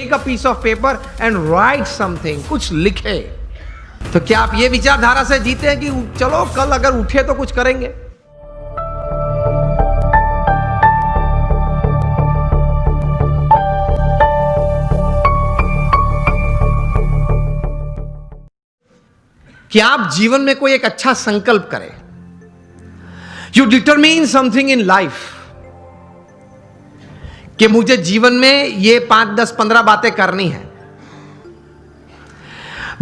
Take a piece of paper and write something, कुछ लिखे। तो क्या आप ये विचारधारा से जीते हैं कि चलो कल अगर उठे तो कुछ करेंगे? क्या आप जीवन में कोई एक अच्छा संकल्प करें? You determine something in life कि मुझे जीवन में ये 5, 10, 15 बातें करनी है।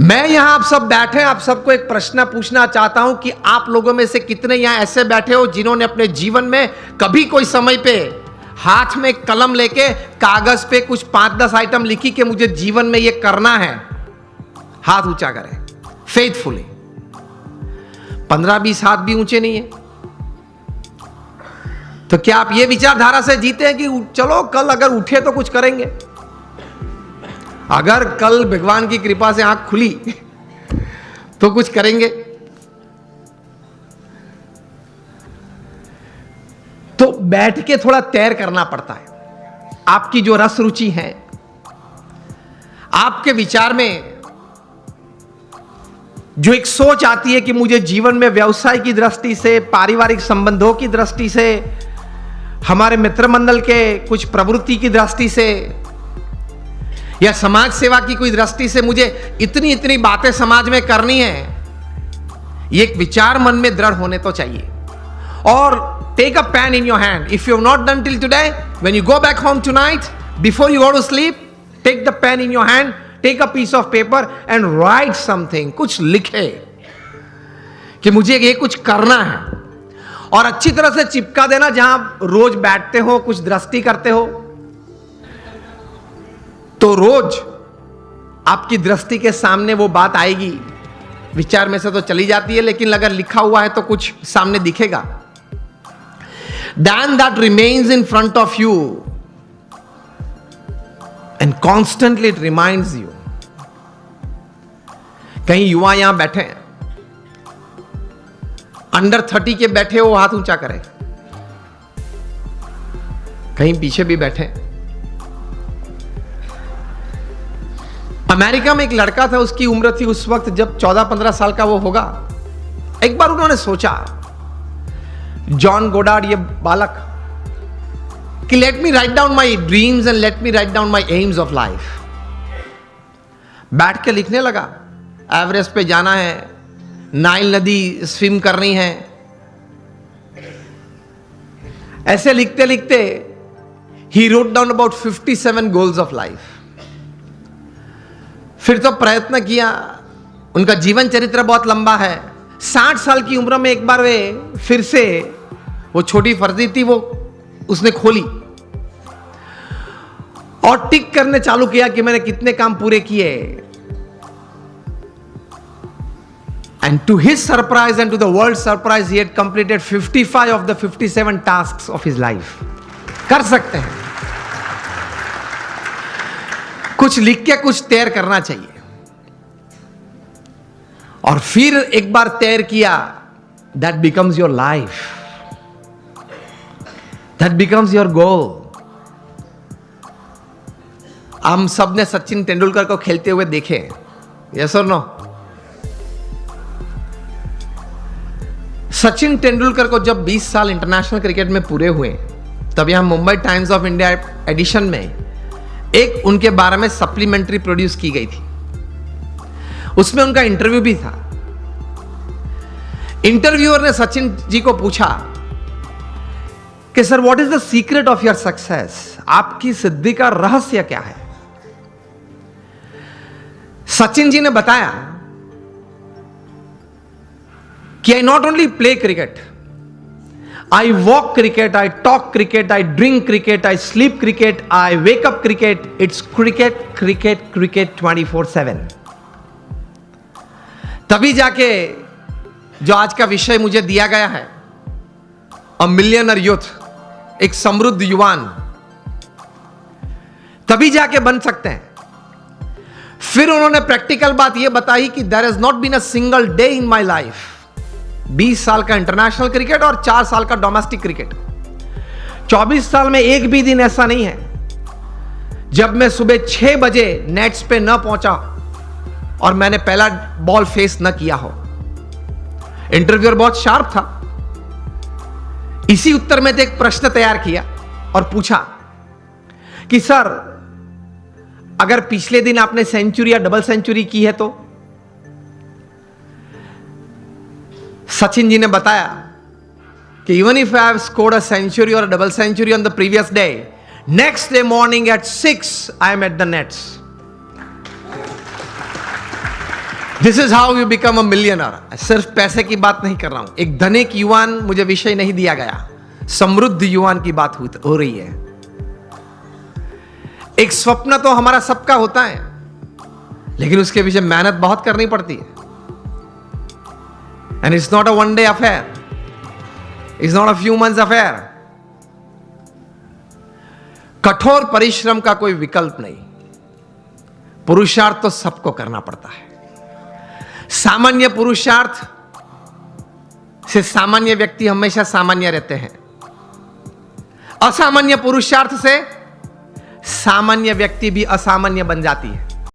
मैं यहां आप सब बैठे, आप सबको एक प्रश्न पूछना चाहता हूं कि आप लोगों में से कितने यहां ऐसे बैठे हो जिन्होंने अपने जीवन में कभी कोई समय पे हाथ में कलम लेके कागज पे कुछ 5, 10 आइटम लिखी कि मुझे जीवन में ये करना है? हाथ ऊंचा करें फेथफुली। 15, 20 हाथ भी ऊंचे नहीं है। तो क्या आप ये विचारधारा से जीते हैं कि चलो कल अगर उठे तो कुछ करेंगे? अगर कल भगवान की कृपा से आंख खुली तो कुछ करेंगे। तो बैठ के थोड़ा तैर करना पड़ता है। आपकी जो रस रुचि है, आपके विचार में जो एक सोच आती है कि मुझे जीवन में व्यवसाय की दृष्टि से, पारिवारिक संबंधों की दृष्टि से, हमारे मित्र मंडल के कुछ प्रवृत्ति की दृष्टि से या समाज सेवा की कोई दृष्टि से मुझे इतनी इतनी बातें समाज में करनी है, ये एक विचार मन में दृढ़ होने तो चाहिए। और take a pen in your hand. If you have not done till today, when you go back home tonight, before you go to sleep, take the pen in your hand, take a piece of paper and write something, कुछ लिखे कि मुझे ये कुछ करना है। और अच्छी तरह से चिपका देना जहां रोज बैठते हो, कुछ दृष्टि करते हो, तो रोज आपकी दृष्टि के सामने वो बात आएगी। विचार में से तो चली जाती है, लेकिन अगर लिखा हुआ है तो कुछ सामने दिखेगा। Then that remains in front of you and constantly it reminds you। कहीं युवा यहां बैठे हैं, अंडर 30 के बैठे हो, हाथ ऊंचा करें। कहीं पीछे भी बैठे। अमेरिका में एक लड़का था, उसकी उम्र थी उस वक्त जब 14-15 साल का वो होगा। एक बार उन्होंने सोचा, जॉन गोडार्ड ये बालक, कि let me write down my dreams and let me write down my AIIMS of life. बैठ के लिखने लगा, एवरेस्ट पे जाना है, नाइल नदी स्विम करनी है। ऐसे लिखते लिखते he wrote down about 57 goals of life. फिर तो प्रयत्न किया, उनका जीवन चरित्र बहुत लंबा है। 60 साल की उम्र में एक बार वे फिर से वो छोटी फर्जी थी वो उसने खोली और टिक करने चालू किया कि मैंने कितने काम पूरे किए। And to his surprise and to the world's surprise, he had completed 55 of the 57 tasks of his life. कर सकते हैं। कुछ लिख के कुछ तैर करना चाहिए। और फिर एक बार तैर किया, that becomes your life. That becomes your goal. हम सब ने सचिन तेंदुलकर को खेलते हुए देखे, yes or no? Sachin Tendulkar को जब 20 साल इंटरनेशनल क्रिकेट में पूरे हुए, तब यहां Mumbai Times of India edition में एक उनके बारे में सप्लीमेंट्री प्रोड्यूस की गई थी। उसमें उनका इंटरव्यू भी था। इंटरव्यूअर ने सचिन जी को पूछा कि sir, what is the secret of your success? आपकी सिद्धि का रहस्य क्या है? सचिन जी ने बताया कि I not only play cricket, I walk cricket, I talk cricket, I drink cricket, I sleep cricket, I wake up cricket. It's cricket, cricket, cricket 24/7। तभी जाके जो आज का विषय मुझे दिया गया है, अ मिलियनर यूथ, एक समृद्ध युवान, तभी जाके बन सकते हैं। फिर उन्होंने प्रैक्टिकल बात यह बताई कि there has not been a single day in my life 20 साल का इंटरनेशनल क्रिकेट और 4 साल का डोमेस्टिक क्रिकेट, 24 साल में एक भी दिन ऐसा नहीं है जब मैं सुबह 6 बजे नेट्स पे न पहुंचा और मैंने पहला बॉल फेस न किया हो। इंटरव्यूअर बहुत शार्प था। इसी उत्तर में एक प्रश्न तैयार किया और पूछा कि सर, अगर पिछले दिन आपने सेंचुरी या डबल सेंचुरी की है तो? सचिन जी ने बताया कि even if I have scored a century और double century on the previous day, next day morning at 6 I am at the nets. This is how you become a millionaire. सिर्फ पैसे की बात नहीं कर रहा हूं। एक धनिक युवान मुझे विषय नहीं दिया गया, समृद्ध युवान की बात हो रही है। एक स्वप्न तो हमारा सबका होता है, लेकिन उसके पीछे मेहनत बहुत करनी पड़ती है। And it's not a one day affair, it's not a few months affair. कठोर परिश्रम का कोई विकल्प नहीं। पुरुषार्थ तो सबको करना पड़ता है। सामान्य पुरुषार्थ से सामान्य व्यक्ति हमेशा सामान्य रहते हैं। असामान्य पुरुषार्थ से सामान्य व्यक्ति भी असामान्य बन जाती है।